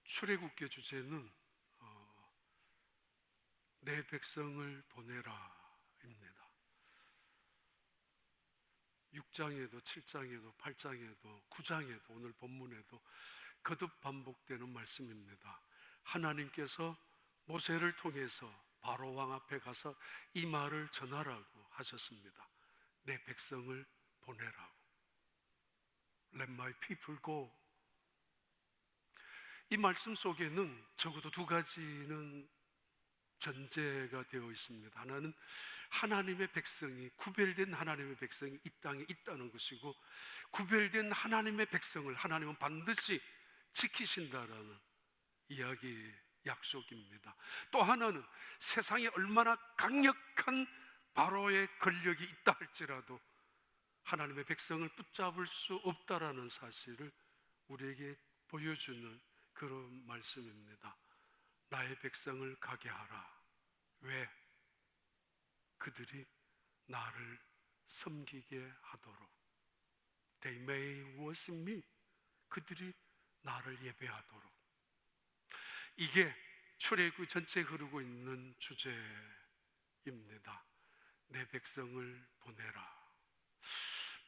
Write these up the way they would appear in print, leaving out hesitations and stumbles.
출애굽기 주제는 내 백성을 보내라입니다. 6장에도 7장에도 8장에도 9장에도 오늘 본문에도 거듭 반복되는 말씀입니다. 하나님께서 모세를 통해서 바로 왕 앞에 가서 이 말을 전하라고 하셨습니다. 내 백성을 보내라고. Let my people go. 이 말씀 속에는 적어도 두 가지는 전제가 되어 있습니다. 하나는 하나님의 백성이, 구별된 하나님의 백성이 이 땅에 있다는 것이고, 구별된 하나님의 백성을 하나님은 반드시 지키신다라는 이야기, 약속입니다. 또 하나는 세상에 얼마나 강력한 바로의 권력이 있다 할지라도 하나님의 백성을 붙잡을 수 없다라는 사실을 우리에게 보여주는 그런 말씀입니다. 나의 백성을 가게 하라. 왜? 그들이 나를 섬기게 하도록. They may worship me. 그들이 나를 예배하도록. 이게 출애굽 전체에 흐르고 있는 주제입니다. 내 백성을 보내라.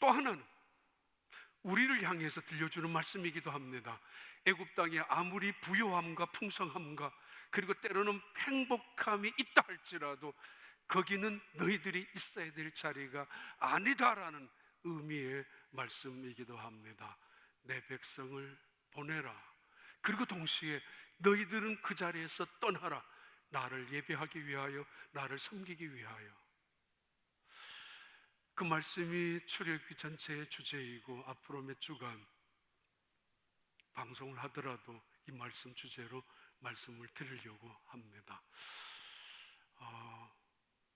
또 하나는 우리를 향해서 들려주는 말씀이기도 합니다. 애굽 땅에 아무리 부요함과 풍성함과 그리고 때로는 행복함이 있다 할지라도 거기는 너희들이 있어야 될 자리가 아니다라는 의미의 말씀이기도 합니다. 내 백성을 보내라. 그리고 동시에 너희들은 그 자리에서 떠나라. 나를 예배하기 위하여, 나를 섬기기 위하여. 그 말씀이 출애굽기 전체의 주제이고 앞으로 몇 주간 방송을 하더라도 이 말씀 주제로 말씀을 드리려고 합니다.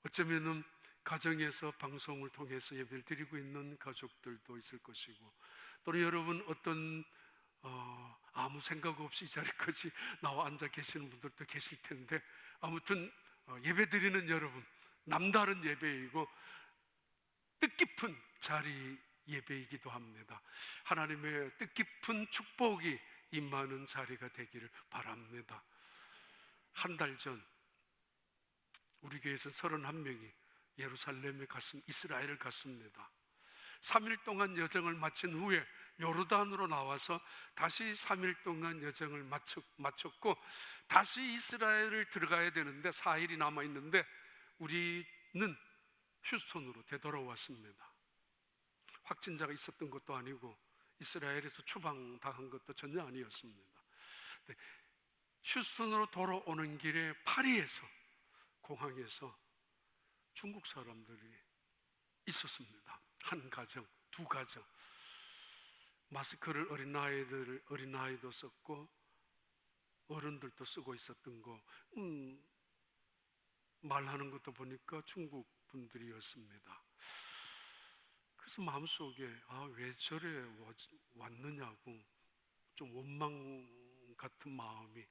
어쩌면은 가정에서 방송을 통해서 예배를 드리고 있는 가족들도 있을 것이고, 또는 여러분 어떤 아무 생각 없이 이 자리까지 나와 앉아 계시는 분들도 계실 텐데, 아무튼 예배 드리는 여러분, 남다른 예배이고 뜻깊은 자리 예배이기도 합니다. 하나님의 뜻깊은 축복이 임하는 자리가 되기를 바랍니다. 한 달 전 우리 교회에서 31명이 예루살렘에 이스라엘을 갔습니다. 3일 동안 여정을 마친 후에 요르단으로 나와서 다시 3일 동안 여정을 마쳤고 다시 이스라엘을 들어가야 되는데 4일이 남아있는데 우리는 휴스턴으로 되돌아왔습니다. 확진자가 있었던 것도 아니고 이스라엘에서 추방당한 것도 전혀 아니었습니다. 휴스턴으로 돌아오는 길에 파리에서, 공항에서 중국 사람들이 있었습니다. 한 가정, 두 가정. 마스크를 어린아이도 썼고 어른들도 쓰고 있었던 거, 말하는 것도 보니까 중국 분들이었습니다. 그래서 마음속에 왜 저래 왔느냐고 좀 원망 같은 마음이,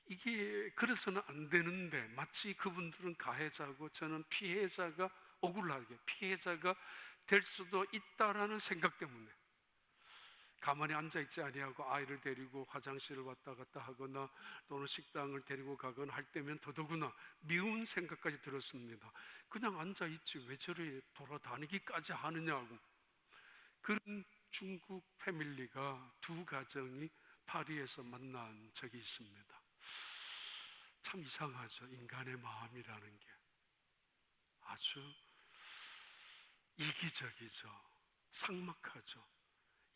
이게 그래서는 안 되는데 마치 그분들은 가해자고 저는 피해자가 억울하게 피해자가 될 수도 있다라는 생각 때문에 가만히 앉아있지 아니하고 아이를 데리고 화장실을 왔다 갔다 하거나 또는 식당을 데리고 가거나 할 때면 더더구나 미운 생각까지 들었습니다. 그냥 앉아있지 왜 저리 돌아다니기까지 하느냐고. 그런 중국 패밀리가 두 가정이 파리에서 만난 적이 있습니다. 참 이상하죠. 인간의 마음이라는 게 아주 이기적이죠. 삭막하죠.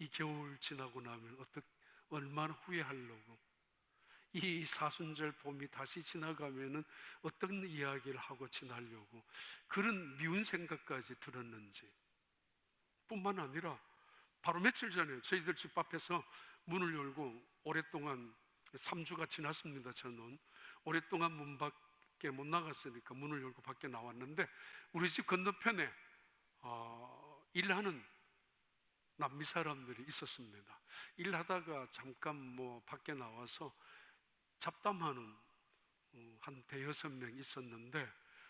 이 겨울 지나고 나면 얼마나 후회하려고, 이 사순절 봄이 다시 지나가면은 어떤 이야기를 하고 지나려고 그런 미운 생각까지 들었는지. 뿐만 아니라 바로 며칠 전에 저희들 집 앞에서 문을 열고 오랫동안 3주가 지났습니다. 저는 오랫동안 문 밖에 못 나갔으니까 문을 열고 밖에 나왔는데 우리 집 건너편에 일하는 남미 사람들이 있었습니다. 일하다가 잠깐 밖에 나와서 잡담하는 한 대여섯 명 있었는데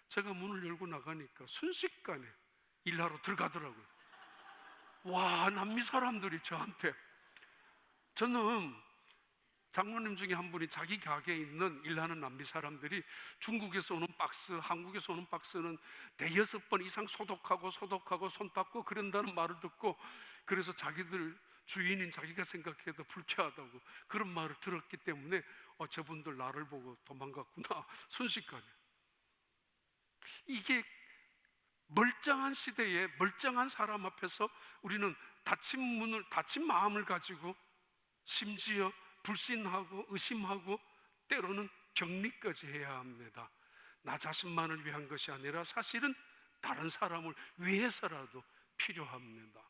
제가 문을 열고 나가니까 순식간에 일하러 들어가더라고요. 와, 남미 사람들이 저한테, 저는 장로님 중에 한 분이 자기 가게에 있는 일하는 남미 사람들이 중국에서 오는 박스, 한국에서 오는 박스는 대여섯 번 이상 소독하고 손 닦고 그런다는 말을 듣고, 그래서 자기들 주인인 자기가 생각해도 불쾌하다고 그런 말을 들었기 때문에 저분들 나를 보고 도망갔구나 순식간에. 이게 멀쩡한 시대에 멀쩡한 사람 앞에서 우리는 닫힌 마음을 가지고 심지어 불신하고 의심하고 때로는 격리까지 해야 합니다. 나 자신만을 위한 것이 아니라 사실은 다른 사람을 위해서라도 필요합니다.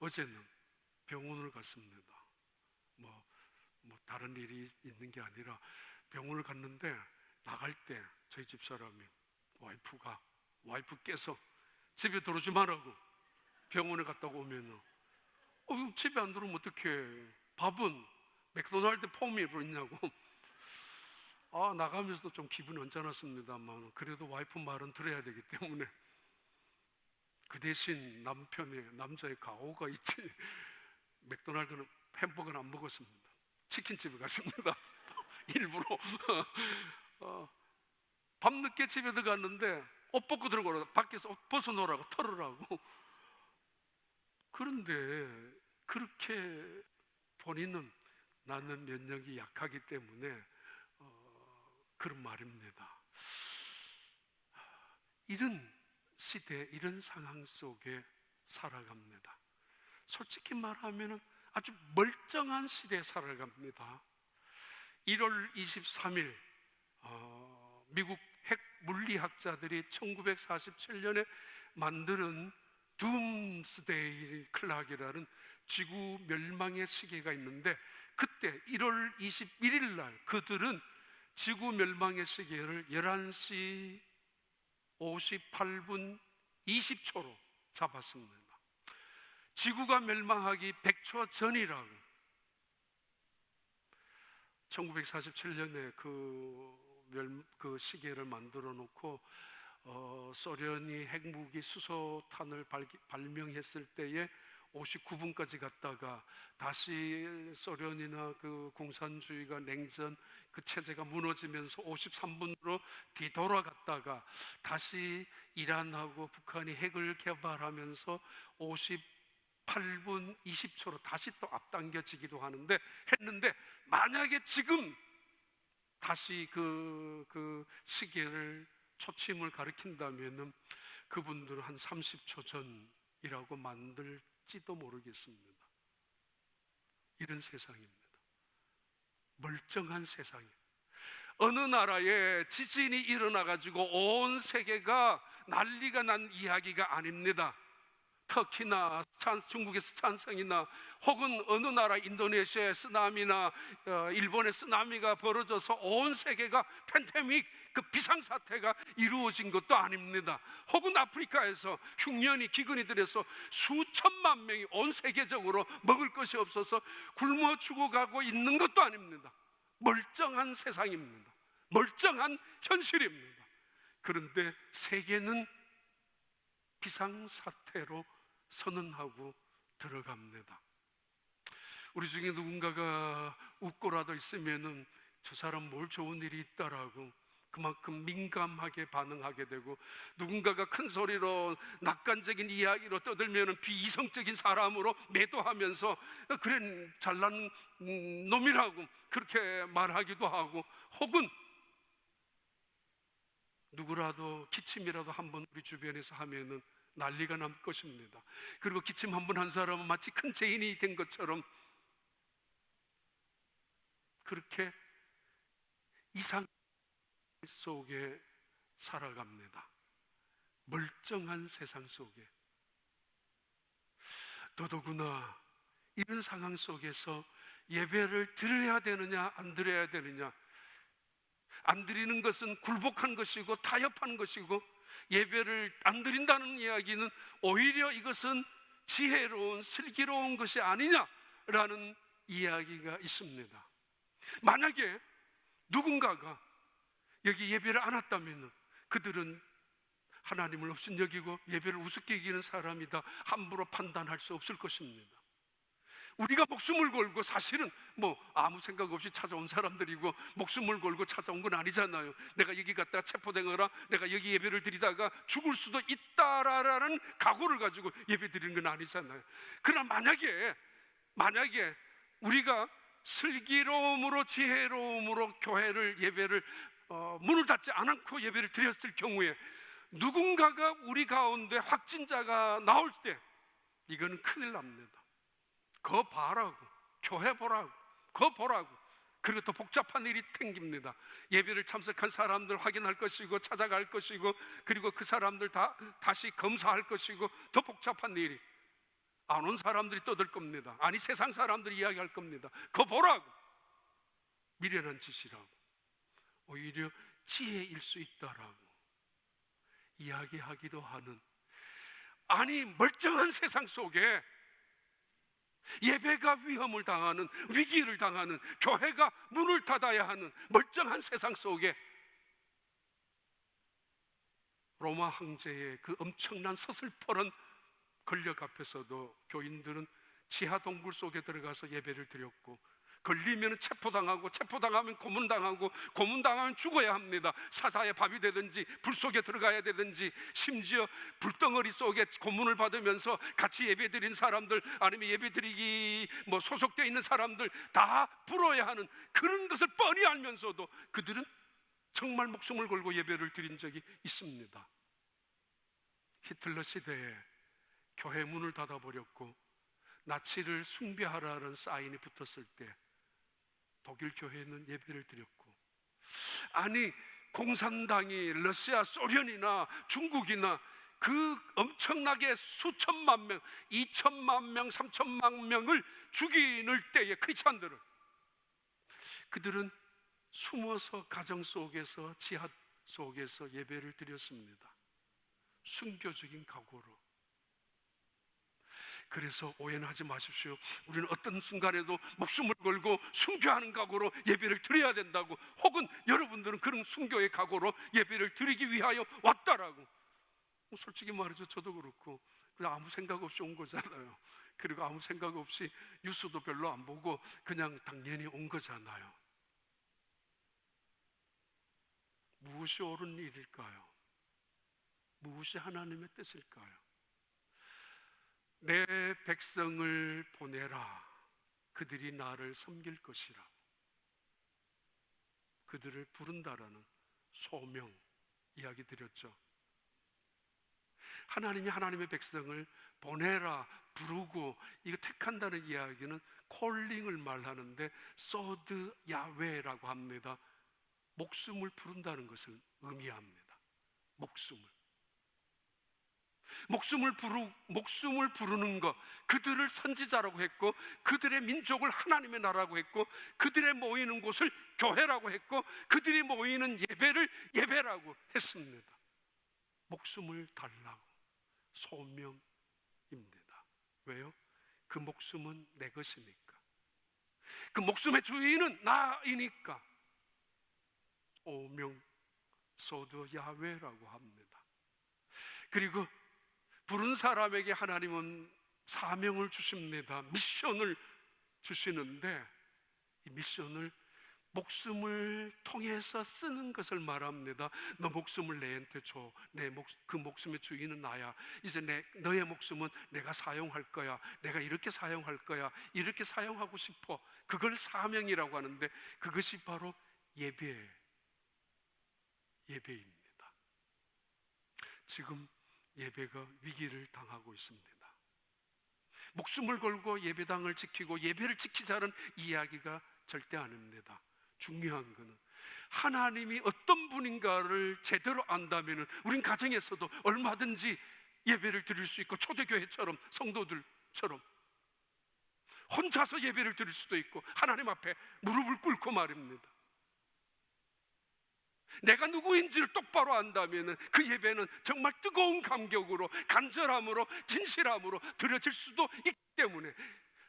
어제는 병원을 갔습니다. 뭐 다른 일이 있는 게 아니라 병원을 갔는데, 나갈 때 저희 집사람이 와이프께서 집에 들어오지 말라고, 병원에 갔다 오면은 집에 안 들어오면 어떡해, 밥은 맥도날드 폼으로 있냐고. 나가면서도 좀 기분이 언짢았습니다만 그래도 와이프 말은 들어야 되기 때문에 그 대신 남자의 가오가 있지 맥도날드는 햄버거는 안 먹었습니다. 치킨집에 갔습니다. 일부러. 밤늦게 집에 들어갔는데 옷 벗고 들어가라고, 밖에서 옷 벗어놓으라고, 털으라고. 그런데 그렇게 본인은 나는 면역이 약하기 때문에 그런 말입니다. 이런 시대, 이런 상황 속에 살아갑니다. 솔직히 말하면 아주 멀쩡한 시대에 살아갑니다. 1월 23일 미국 핵 물리학자들이 1947년에 만드는 둠스데이 클락이라는 지구 멸망의 시계가 있는데, 그때 1월 21일 날 그들은 지구 멸망의 시계를 11시 58분 20초로 잡았습니다. 지구가 멸망하기 100초 전이라고. 1947년에 그 시계를 만들어 놓고 소련이 핵무기 수소탄을 발명했을 때에 59분까지 갔다가 다시 소련이나 그 공산주의가 냉전 그 체제가 무너지면서 53분으로 뒤돌아갔다가 다시 이란하고 북한이 핵을 개발하면서 58분 20초로 다시 또 앞당겨지기도 했는데 만약에 지금 다시 그 시계를 초침을 가리킨다면은 그분들은 한 30초 전이라고 만들지도 모르겠습니다. 이런 세상입니다. 멀쩡한 세상이에요. 어느 나라에 지진이 일어나가지고 온 세계가 난리가 난 이야기가 아닙니다. 터키나 중국의 스촨성이나 혹은 어느 나라 인도네시아의 쓰나미나 일본의 쓰나미가 벌어져서 온 세계가 팬데믹, 그 비상사태가 이루어진 것도 아닙니다. 혹은 아프리카에서 흉년이 기근이 들어서 수천만 명이 온 세계적으로 먹을 것이 없어서 굶어 죽어가고 있는 것도 아닙니다. 멀쩡한 세상입니다. 멀쩡한 현실입니다. 그런데 세계는 비상사태로 선언하고 들어갑니다. 우리 중에 누군가가 웃고라도 있으면은 저 사람 뭘 좋은 일이 있다라고 그만큼 민감하게 반응하게 되고, 누군가가 큰 소리로 낙관적인 이야기로 떠들면은 비이성적인 사람으로 매도하면서 그래 잘난 놈이라고 그렇게 말하기도 하고, 혹은 누구라도 기침이라도 한번 우리 주변에서 하면은 난리가 날 것입니다. 그리고 기침 한 번 한 사람은 마치 큰 죄인이 된 것처럼 그렇게 이상 속에 살아갑니다. 멀쩡한 세상 속에. 더더구나 이런 상황 속에서 예배를 드려야 되느냐 안 드려야 되느냐, 안 드리는 것은 굴복한 것이고 타협한 것이고, 예배를 안 드린다는 이야기는 오히려 이것은 지혜로운 슬기로운 것이 아니냐라는 이야기가 있습니다. 만약에 누군가가 여기 예배를 안 왔다면 그들은 하나님을 업신여기고 예배를 우습게 여기는 사람이다 함부로 판단할 수 없을 것입니다. 우리가 목숨을 걸고, 사실은 뭐 아무 생각 없이 찾아온 사람들이고 목숨을 걸고 찾아온 건 아니잖아요. 내가 여기 갔다가 체포되거나 내가 여기 예배를 드리다가 죽을 수도 있다라는 각오를 가지고 예배 드리는 건 아니잖아요. 그러나 만약에 우리가 슬기로움으로, 지혜로움으로 교회를, 예배를 문을 닫지 않고 예배를 드렸을 경우에 누군가가 우리 가운데 확진자가 나올 때 이거는 큰일 납니다. 그거 봐라고, 교회 보라고, 그거 보라고. 그리고 또 복잡한 일이 생깁니다. 예배를 참석한 사람들 확인할 것이고 찾아갈 것이고, 그리고 그 사람들 다시 검사할 것이고, 더 복잡한 일이, 안 온 사람들이 떠들 겁니다. 아니, 세상 사람들이 이야기할 겁니다. 그거 보라고. 미련한 짓이라고, 오히려 지혜일 수 있다라고 이야기하기도 하는, 아니 멀쩡한 세상 속에 예배가 위험을 당하는, 위기를 당하는, 교회가 문을 닫아야 하는 멀쩡한 세상 속에 로마 황제의 그 엄청난 서슬퍼런 권력 앞에서도 교인들은 지하 동굴 속에 들어가서 예배를 드렸고, 걸리면 체포당하고, 체포당하면 고문당하고, 고문당하면 죽어야 합니다. 사자의 밥이 되든지 불 속에 들어가야 되든지, 심지어 불덩어리 속에 고문을 받으면서 같이 예배드린 사람들, 아니면 예배드리기 소속되어 있는 사람들 다 불어야 하는 그런 것을 뻔히 알면서도 그들은 정말 목숨을 걸고 예배를 드린 적이 있습니다. 히틀러 시대에 교회 문을 닫아버렸고 나치를 숭배하라는 사인이 붙었을 때 독일 교회는 예배를 드렸고, 아니 공산당이 러시아, 소련이나 중국이나 그 엄청나게 수천만 명, 2천만 명, 3천만 명을 죽이는 때에 크리스찬들은, 그들은 숨어서 가정 속에서, 지하 속에서 예배를 드렸습니다. 순교적인 각오로. 그래서 오해는 하지 마십시오. 우리는 어떤 순간에도 목숨을 걸고 순교하는 각오로 예배를 드려야 된다고, 혹은 여러분들은 그런 순교의 각오로 예배를 드리기 위하여 왔다라고. 솔직히 말해서 저도 그렇고 그냥 아무 생각 없이 온 거잖아요. 그리고 아무 생각 없이 뉴스도 별로 안 보고 그냥 당연히 온 거잖아요. 무엇이 옳은 일일까요? 무엇이 하나님의 뜻일까요? 내 백성을 보내라, 그들이 나를 섬길 것이라. 그들을 부른다라는 소명 이야기 드렸죠. 하나님이 하나님의 백성을 보내라, 부르고, 이거 택한다는 이야기는 콜링을 말하는데 소드 야훼라고 합니다. 목숨을 부른다는 것을 의미합니다. 목숨을 부르는 것, 그들을 선지자라고 했고, 그들의 민족을 하나님의 나라라고 했고, 그들의 모이는 곳을 교회라고 했고, 그들이 모이는 예배를 예배라고 했습니다. 목숨을 달라고, 소명입니다. 왜요? 그 목숨은 내 것이니까, 그 목숨의 주인은 나이니까. 오명 소드 야훼라고 합니다. 그리고 부른 사람에게 하나님은 사명을 주십니다. 미션을 주시는데, 이 미션을 목숨을 통해서 쓰는 것을 말합니다. 너 목숨을 내한테 줘. 그 목숨의 주인은 나야. 이제 너의 목숨은 내가 사용할 거야. 내가 이렇게 사용할 거야. 이렇게 사용하고 싶어. 그걸 사명이라고 하는데, 그것이 바로 예배입니다. 지금 예배가 위기를 당하고 있습니다. 목숨을 걸고 예배당을 지키고 예배를 지키자는 이야기가 절대 아닙니다. 중요한 것은 하나님이 어떤 분인가를 제대로 안다면 우린 가정에서도 얼마든지 예배를 드릴 수 있고, 초대교회처럼, 성도들처럼 혼자서 예배를 드릴 수도 있고, 하나님 앞에 무릎을 꿇고 말입니다. 내가 누구인지를 똑바로 안다면 그 예배는 정말 뜨거운 감격으로, 간절함으로, 진실함으로 드려질 수도 있기 때문에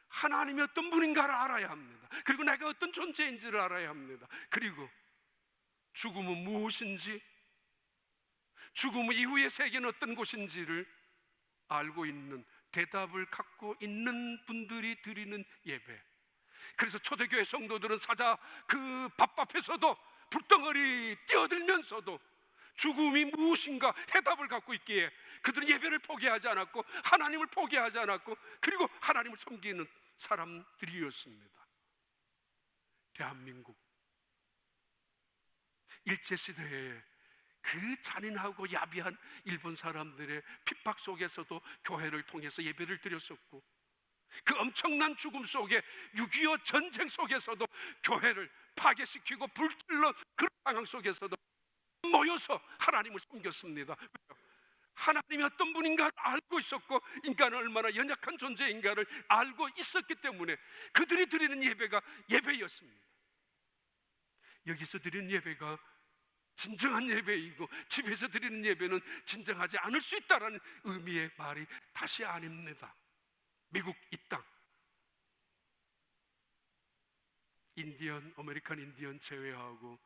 하나님이 어떤 분인가를 알아야 합니다. 그리고 내가 어떤 존재인지를 알아야 합니다. 그리고 죽음은 무엇인지, 죽음 이후의 세계는 어떤 곳인지를 알고 있는 대답을 갖고 있는 분들이 드리는 예배. 그래서 초대교회 성도들은 사자 그 밥 앞에서도 불덩어리 뛰어들면서도 죽음이 무엇인가 해답을 갖고 있기에 그들은 예배를 포기하지 않았고 하나님을 포기하지 않았고 그리고 하나님을 섬기는 사람들이었습니다. 대한민국 일제시대에 그 잔인하고 야비한 일본 사람들의 핍박 속에서도 교회를 통해서 예배를 드렸었고, 그 엄청난 죽음 속에 6.25 전쟁 속에서도 교회를 파괴시키고 불질러 그런 상황 속에서도 모여서 하나님을 섬겼습니다. 하나님이 어떤 분인가를 알고 있었고 인간은 얼마나 연약한 존재인가를 알고 있었기 때문에 그들이 드리는 예배가 예배였습니다. 여기서 드리는 예배가 진정한 예배이고 집에서 드리는 예배는 진정하지 않을 수 있다는 의미의 말이 다시 아닙니다. 미국 이 땅, 인디언, 아메리칸 인디언 제외하고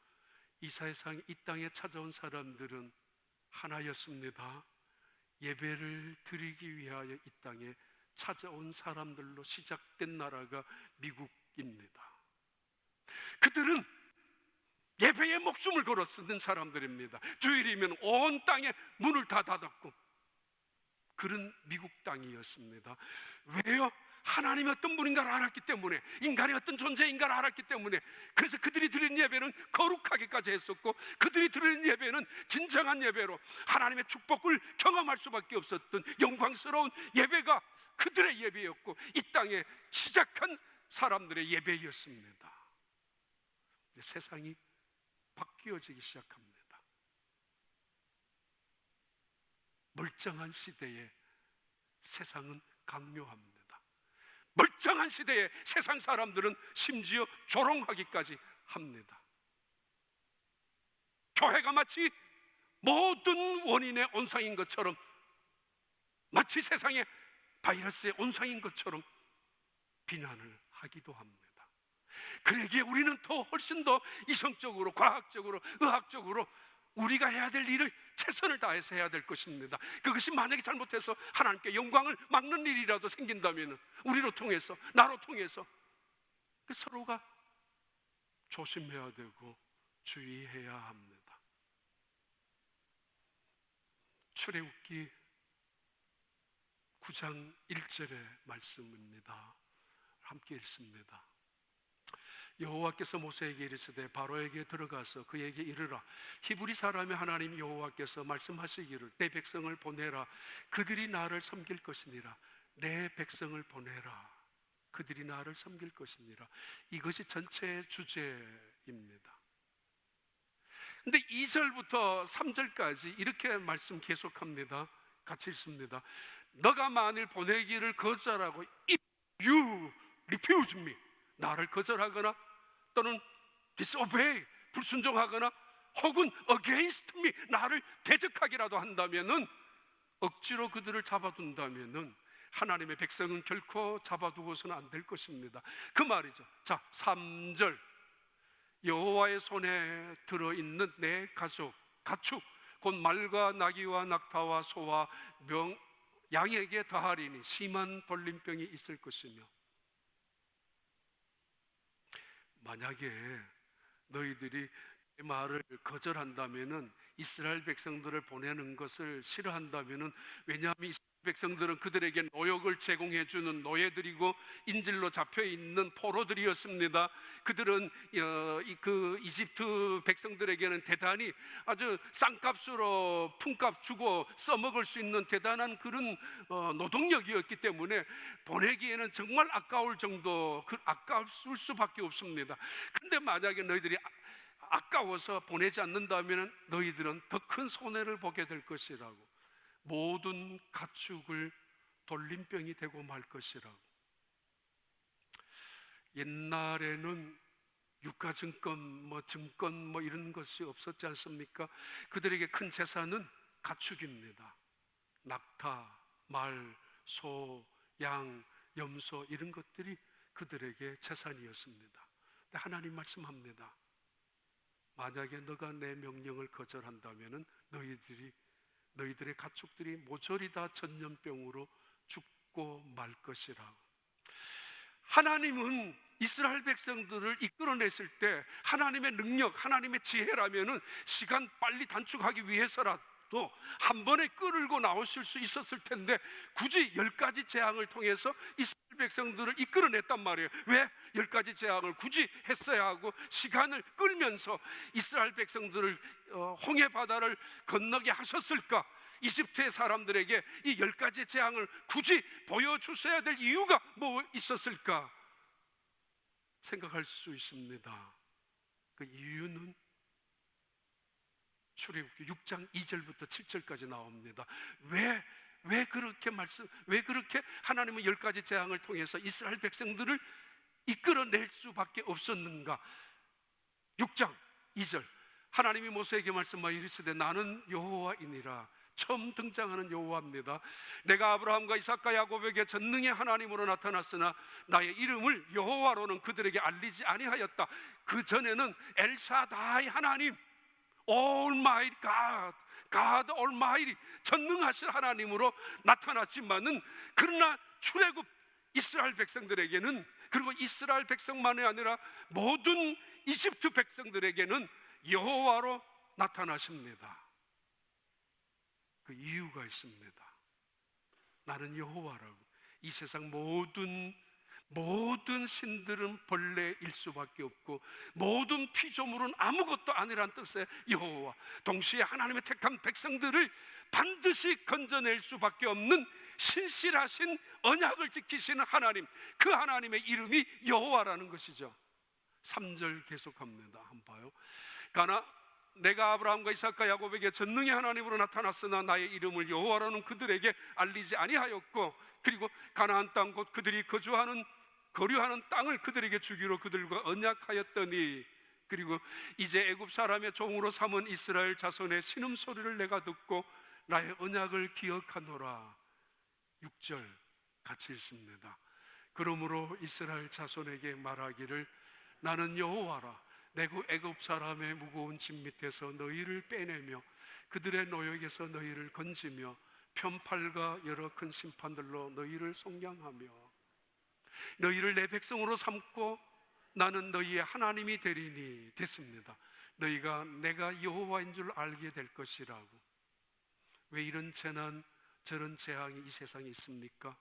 이 사회상 이 땅에 찾아온 사람들은 하나였습니다. 예배를 드리기 위하여 이 땅에 찾아온 사람들로 시작된 나라가 미국입니다. 그들은 예배에 목숨을 걸어 쓰는 사람들입니다. 주일이면 온 땅에 문을 다 닫았고 그런 미국 땅이었습니다. 왜요? 하나님이 어떤 분인가를 알았기 때문에, 인간이 어떤 존재인가를 알았기 때문에. 그래서 그들이 드리는 예배는 거룩하게까지 했었고 그들이 드리는 예배는 진정한 예배로 하나님의 축복을 경험할 수밖에 없었던 영광스러운 예배가 그들의 예배였고 이 땅에 시작한 사람들의 예배였습니다. 세상이 바뀌어지기 시작합니다. 멀쩡한 시대에 세상은 강요합니다. 멀쩡한 시대에 세상 사람들은 심지어 조롱하기까지 합니다. 교회가 마치 모든 원인의 온상인 것처럼, 마치 세상의 바이러스의 온상인 것처럼 비난을 하기도 합니다. 그러기에 우리는 더 훨씬 더 이성적으로, 과학적으로, 의학적으로 우리가 해야 될 일을 최선을 다해서 해야 될 것입니다. 그것이 만약에 잘못해서 하나님께 영광을 막는 일이라도 생긴다면 우리로 통해서, 나로 통해서 서로가 조심해야 되고 주의해야 합니다. 출애굽기 9장 1절의 말씀입니다. 함께 읽습니다. 여호와께서 모세에게 이르시되 바로에게 들어가서 그에게 이르라. 히브리 사람의 하나님 여호와께서 말씀하시기를 내 백성을 보내라. 그들이 나를 섬길 것이니라. 내 백성을 보내라. 그들이 나를 섬길 것이니라. 이것이 전체의 주제입니다. 근데 2절부터 3절까지 이렇게 말씀 계속합니다. 같이 읽습니다. 너가 만일 보내기를 거절하고 if you refuse me, 나를 거절하거나 또는 disobey, 불순종하거나 혹은 against me, 나를 대적하기라도 한다면은, 억지로 그들을 잡아둔다면은 하나님의 백성은 결코 잡아두고서는 안 될 것입니다. 그 말이죠. 자, 3절. 여호와의 손에 들어있는 내 가축 곧 말과 나귀와 낙타와 소와 양에게 다하리니 심한 돌림병이 있을 것이며, 만약에 너희들이 내 말을 거절한다면은, 이스라엘 백성들을 보내는 것을 싫어한다면은, 왜냐하면 이스라엘 백성들은 그들에게 노역을 제공해 주는 노예들이고 인질로 잡혀 있는 포로들이었습니다. 그들은 그 이집트 백성들에게는 대단히 아주 싼값으로 품값 주고 써먹을 수 있는 대단한 그런 노동력이었기 때문에 보내기에는 정말 아까울 정도, 아까울 수밖에 없습니다. 근데 만약에 너희들이 아까워서 보내지 않는다면 너희들은 더 큰 손해를 보게 될 것이라고, 모든 가축을 돌림병이 되고 말 것이라고. 옛날에는 유가증권, 증권 이런 것이 없었지 않습니까? 그들에게 큰 재산은 가축입니다. 낙타, 말, 소, 양, 염소 이런 것들이 그들에게 재산이었습니다. 근데 하나님 말씀합니다. 만약에 너가 내 명령을 거절한다면 너희들의 가축들이 모조리 다 전염병으로 죽고 먹고 말 것이라. 하나님은 이스라엘 백성들을 이끌어냈을 때 하나님의 능력, 하나님의 지혜라면은 시간 빨리 단축하기 위해서라도 한 번에 끌고 나오실 수 있었을 텐데 굳이 10가지 재앙을 통해서 이스라엘 백성들을 이끌어냈단 말이에요. 왜 10가지 재앙을 굳이 했어야 하고 시간을 끌면서 이스라엘 백성들을 홍해 바다를 건너게 하셨을까? 이집트의 사람들에게 이 10가지 재앙을 굳이 보여주셔야 될 이유가 뭐 있었을까 생각할 수 있습니다. 그 이유는 출애굽기 6장 2절부터 7절까지 나옵니다. 왜 그렇게 하나님은 10가지 재앙을 통해서 이스라엘 백성들을 이끌어낼 수밖에 없었는가? 6장 2절 하나님이 모세에게 말씀하여 이르시되 나는 여호와이니라. 처음 등장하는 여호와입니다. 내가 아브라함과 이삭과 야곱에게 전능의 하나님으로 나타났으나 나의 이름을 여호와로는 그들에게 알리지 아니하였다. 그 전에는 엘샤다이 하나님, Almighty God, God Almighty, 전능하신 하나님으로 나타났지만은 그러나 출애굽 이스라엘 백성들에게는, 그리고 이스라엘 백성만이 아니라 모든 이집트 백성들에게는 여호와로 나타나십니다. 그 이유가 있습니다. 나는 여호와라고. 이 세상 모든 신들은 벌레일 수밖에 없고 모든 피조물은 아무것도 아니란 뜻의 여호와. 동시에 하나님의 택한 백성들을 반드시 건져낼 수밖에 없는 신실하신 언약을 지키시는 하나님, 그 하나님의 이름이 여호와라는 것이죠. 3절 계속합니다. 한번 봐요. 내가 아브라함과 이삭과 야곱에게 전능의 하나님으로 나타났으나 나의 이름을 여호와라는 그들에게 알리지 아니하였고, 그리고 가나안 땅 곧 그들이 거류하는 땅을 그들에게 주기로 그들과 언약하였더니, 그리고 이제 애굽 사람의 종으로 삼은 이스라엘 자손의 신음소리를 내가 듣고 나의 언약을 기억하노라. 6절 같이 읽습니다. 그러므로 이스라엘 자손에게 말하기를 나는 여호와라. 내가 애굽 사람의 무거운 짐 밑에서 너희를 빼내며 그들의 노역에서 너희를 건지며 편팔과 여러 큰 심판들로 너희를 속량하며 너희를 내 백성으로 삼고 나는 너희의 하나님이 되리니 됐습니다. 너희가 내가 여호와인 줄 알게 될 것이라고. 왜 이런 재난, 저런 재앙이 이 세상에 있습니까?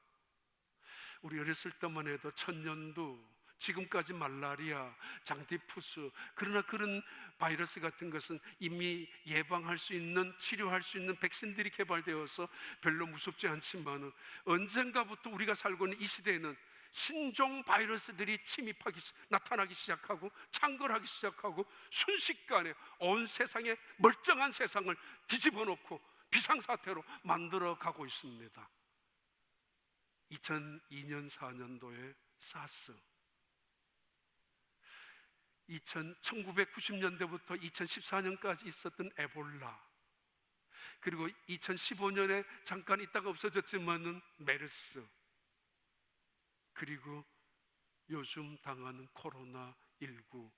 우리 어렸을 때만 해도 천년두, 지금까지 말라리아, 장티푸스, 그러나 그런 바이러스 같은 것은 이미 예방할 수 있는, 치료할 수 있는 백신들이 개발되어서 별로 무섭지 않지만 언젠가부터 우리가 살고 있는 이 시대에는 신종 바이러스들이 나타나기 시작하고 창궐하기 시작하고 순식간에 온 세상에 멀쩡한 세상을 뒤집어 놓고 비상사태로 만들어 가고 있습니다. 2002년 4년도에 사스, 1990년대부터 2014년까지 있었던 에볼라, 그리고 2015년에 잠깐 있다가 없어졌지만은 메르스, 그리고 요즘 당하는 코로나19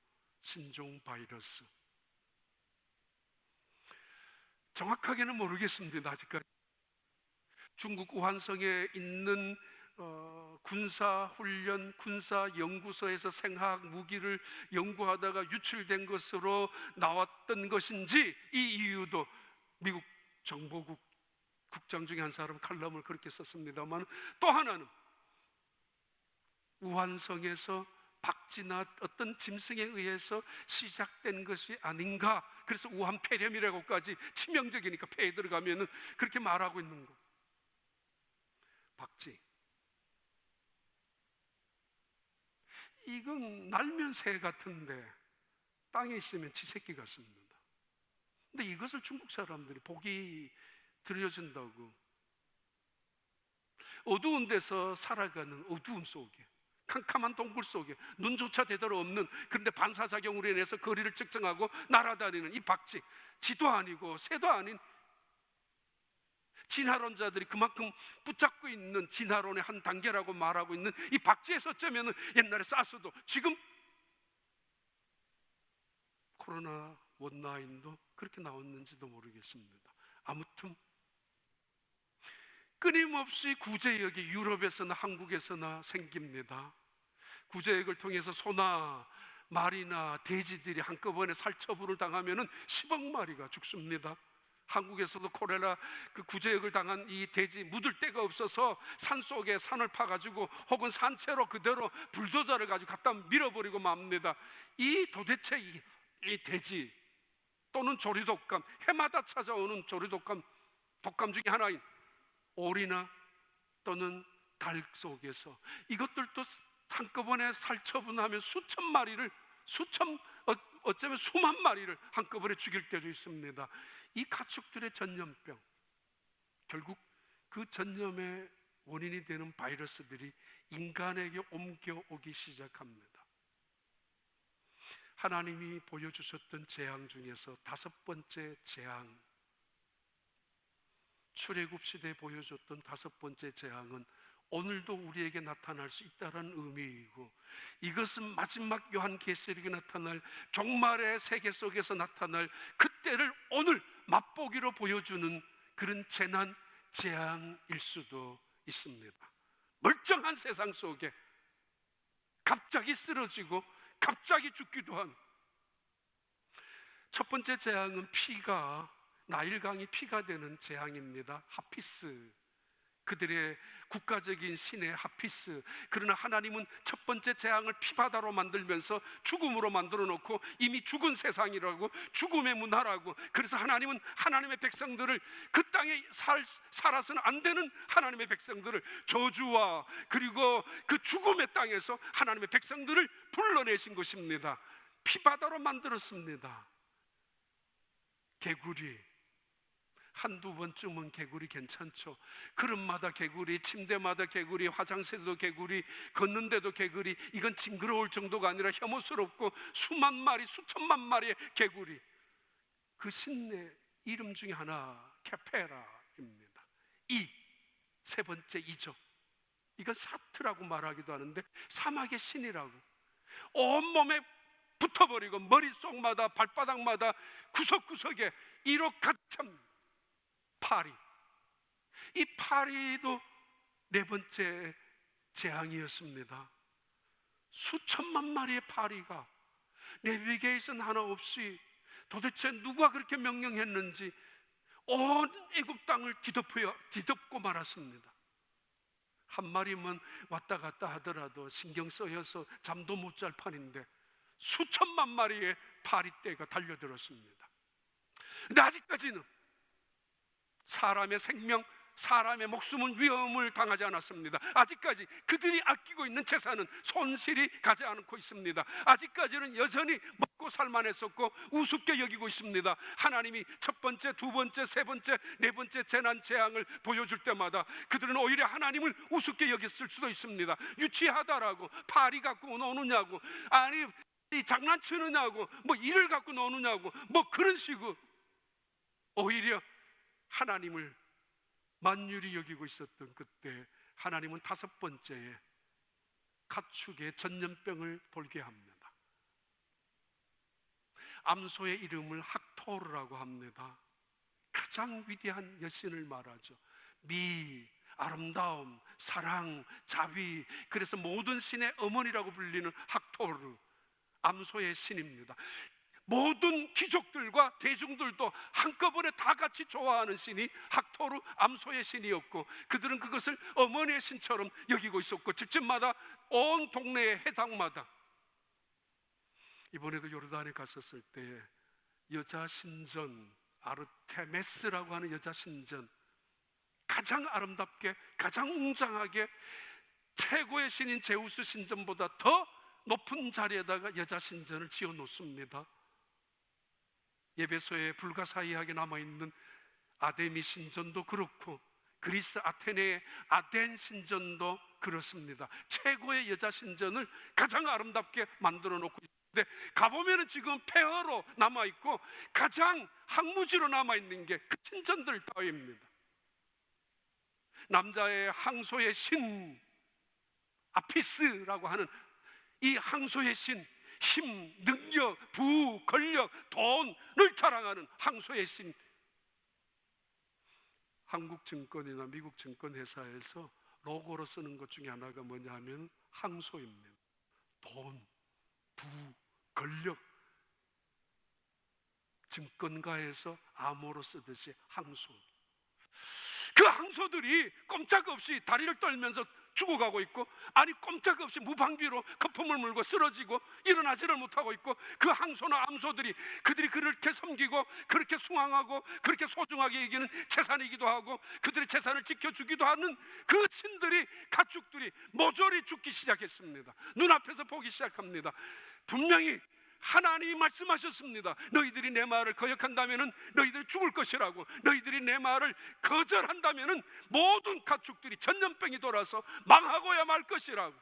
신종 바이러스. 정확하게는 모르겠습니다. 아직까지 중국 우한성에 있는 군사훈련, 군사연구소에서 생화학 무기를 연구하다가 유출된 것으로 나왔던 것인지, 이 이유도 미국 정보국 국장 중에 한 사람 칼럼을 그렇게 썼습니다만, 또 하나는 우한성에서 박쥐나 어떤 짐승에 의해서 시작된 것이 아닌가. 그래서 우한 폐렴이라고까지 치명적이니까 폐에 들어가면 그렇게 말하고 있는 거. 박쥐, 이건 날면 새 같은데 땅에 있으면 지 새끼 같습니다. 근데 이것을 중국 사람들이 보기 들려준다고 어두운 데서 살아가는 어두움 속에, 캄캄한 동굴 속에 눈조차 제대로 없는, 그런데 반사작용으로 인해서 거리를 측정하고 날아다니는 이 박쥐, 쥐도 아니고 새도 아닌 진화론자들이 그만큼 붙잡고 있는 진화론의 한 단계라고 말하고 있는 이 박쥐에서 어쩌면 옛날에 사스도 지금 코로나 원나인도 그렇게 나왔는지도 모르겠습니다. 아무튼 끊임없이 구제역이 유럽에서나 한국에서나 생깁니다. 구제역을 통해서 소나 말이나 돼지들이 한꺼번에 살처분을 당하면 10억 마리가 죽습니다. 한국에서도 콜레라 그 구제역을 당한 이 돼지 묻을 데가 없어서 산속에 산을 파가지고 혹은 산채로 그대로 불도저를 가지고 갖다 밀어버리고 맙니다. 이 도대체 이 돼지 또는 조류독감, 해마다 찾아오는 조류독감, 독감 중에 하나인 오리나 또는 닭 속에서 이것들도 한꺼번에 살처분하면 수천 마리를, 어쩌면 수만 마리를 한꺼번에 죽일 때도 있습니다. 이 가축들의 전염병, 결국 그 전염의 원인이 되는 바이러스들이 인간에게 옮겨오기 시작합니다. 하나님이 보여주셨던 재앙 중에서 5번째 재앙, 출애굽 시대에 보여줬던 5번째 재앙은 오늘도 우리에게 나타날 수 있다는 의미이고, 이것은 마지막 요한계시록에 나타날 종말의 세계 속에서 나타날 그때를 오늘 맛보기로 보여주는 그런 재난, 재앙일 수도 있습니다. 멀쩡한 세상 속에 갑자기 쓰러지고 갑자기 죽기도 한 첫 번째 재앙은 피가, 나일강이 피가 되는 재앙입니다. 하피스, 그들의 국가적인 신의 하피스. 그러나 하나님은 첫 번째 재앙을 피바다로 만들면서 죽음으로 만들어 놓고, 이미 죽은 세상이라고, 죽음의 문화라고, 그래서 하나님은 하나님의 백성들을, 그 땅에 살아서는 안 되는 하나님의 백성들을, 저주와 그리고 그 죽음의 땅에서 하나님의 백성들을 불러내신 것입니다. 피바다로 만들었습니다. 개구리, 한두 번쯤은 개구리 괜찮죠. 그릇마다 개구리, 침대마다 개구리, 화장실에도 개구리, 걷는데도 개구리. 이건 징그러울 정도가 아니라 혐오스럽고 수만 마리, 수천만 마리의 개구리. 그 신의 이름 중에 하나 케페라입니다. 세 번째 이죠. 이건 사트라고 말하기도 하는데 사막의 신이라고. 온몸에 붙어버리고 머릿속마다 발바닥마다 구석구석에 이로 가득 찹니다. 파리. 이 파리도 4번째 재앙이었습니다. 수천만 마리의 파리가 내비게이션 하나 없이 도대체 누가 그렇게 명령했는지 온 애굽 땅을 뒤덮고 말았습니다. 한 마리면 왔다 갔다 하더라도 신경 쓰여서 잠도 못 잘 판인데 수천만 마리의 파리떼가 달려들었습니다. 근데 아직까지는 사람의 생명, 사람의 목숨은 위험을 당하지 않았습니다. 아직까지 그들이 아끼고 있는 재산은 손실이 가지 않고 있습니다. 아직까지는 여전히 먹고 살만했었고 우습게 여기고 있습니다. 하나님이 첫 번째, 두 번째, 세 번째, 네 번째 재난 재앙을 보여줄 때마다 그들은 오히려 하나님을 우습게 여겼을 수도 있습니다. 유치하다라고, 파리 갖고 노느냐고, 아니 장난치느냐고, 뭐 이를 갖고 노느냐고, 뭐 그런 식으로 오히려 하나님을 만유리 여기고 있었던 그때 하나님은 5번째에 가축의 전염병을 돌게 합니다. 암소의 이름을 학토르라고 합니다. 가장 위대한 여신을 말하죠. 미, 아름다움, 사랑, 자비. 그래서 모든 신의 어머니라고 불리는 학토르, 암소의 신입니다. 모든 귀족들과 대중들도 한꺼번에 다 같이 좋아하는 신이 학토르, 암소의 신이었고, 그들은 그것을 어머니의 신처럼 여기고 있었고, 집집마다 온 동네의 해당마다. 이번에도 요르단에 갔었을 때 여자 신전, 아르테메스라고 하는 여자 신전, 가장 아름답게, 가장 웅장하게 최고의 신인 제우스 신전보다 더 높은 자리에다가 여자 신전을 지어 놓습니다. 예배소에 불가사의하게 남아있는 아데미 신전도 그렇고, 그리스 아테네의 아덴 신전도 그렇습니다. 최고의 여자 신전을 가장 아름답게 만들어 놓고 있는데, 가보면 지금 폐허로 남아있고 가장 황무지로 남아있는 게 그 신전들 따위입니다. 남자의 항소의 신 아피스라고 하는 이 항소의 신, 힘, 능력, 부, 권력, 돈을 자랑하는 항소의 신 한국증권이나 미국 증권회사에서 로고로 쓰는 것 중에 하나가 뭐냐 하면 항소입니다. 돈, 부, 권력, 증권가에서 암호로 쓰듯이 항소. 그 항소들이 꼼짝없이 다리를 떨면서 죽어가고 있고, 아니 꼼짝없이 무방비로 거품을 물고 쓰러지고 일어나지를 못하고 있고, 그 항소나 암소들이 그들이 그렇게 섬기고 그렇게 숭앙하고 그렇게 소중하게 여기는 재산이기도 하고 그들의 재산을 지켜주기도 하는 그 신들이, 가축들이 모조리 죽기 시작했습니다. 눈앞에서 보기 시작합니다. 분명히 하나님이 말씀하셨습니다. 너희들이 내 말을 거역한다면 너희들이 죽을 것이라고. 너희들이 내 말을 거절한다면 모든 가축들이 전염병이 돌아서 망하고야 말 것이라고.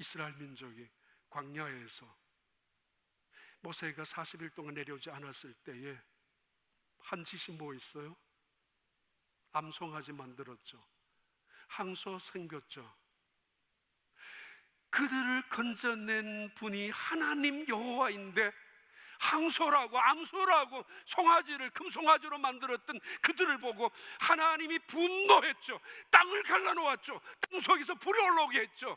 이스라엘 민족이 광야에서 모세가 40일 동안 내려오지 않았을 때에 한 짓이 뭐 있어요? 암송아지 만들었죠. 항소 생겼죠. 그들을 건져낸 분이 하나님 여호와인데, 항소라고 암소라고 송아지를 금송아지로 만들었던 그들을 보고 하나님이 분노했죠. 땅을 갈라놓았죠. 땅 속에서 불이 올라오게 했죠.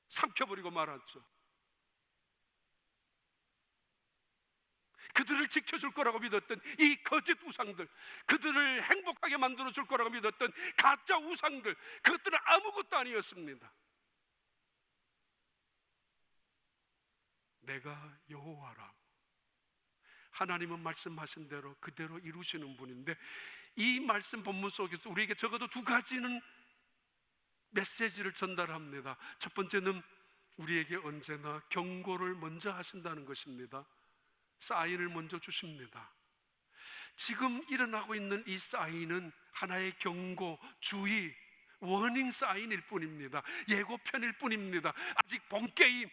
삼켜버리고 말았죠. 그들을 지켜줄 거라고 믿었던 이 거짓 우상들, 그들을 행복하게 만들어줄 거라고 믿었던 가짜 우상들, 그것들은 아무것도 아니었습니다. 내가 여호와라고. 하나님은 말씀하신 대로 그대로 이루시는 분인데, 이 말씀 본문 속에서 우리에게 적어도 두 가지는 메시지를 전달합니다. 첫 번째는 우리에게 언제나 경고를 먼저 하신다는 것입니다. 사인을 먼저 주십니다. 지금 일어나고 있는 이 사인은 하나의 경고, 주의, 워닝 사인일 뿐입니다. 예고편일 뿐입니다. 아직 본 게임,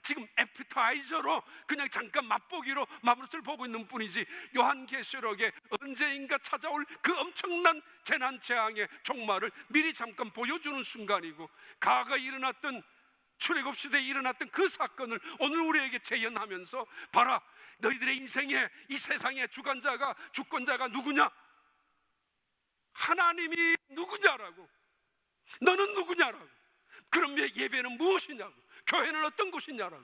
지금 애프타이저로 그냥 잠깐 맛보기로 맛을 보고 있는 뿐이지, 요한계시록에 언제인가 찾아올 그 엄청난 재난 재앙의 종말을 미리 잠깐 보여주는 순간이고, 과거에 일어났던, 출애굽 시대에 일어났던 그 사건을 오늘 우리에게 재현하면서, 봐라, 너희들의 인생에 이 세상의 주권자가 누구냐? 하나님이 누구냐라고. 너는 누구냐라고. 그럼 예배는 무엇이냐고. 교회는 어떤 곳이냐라고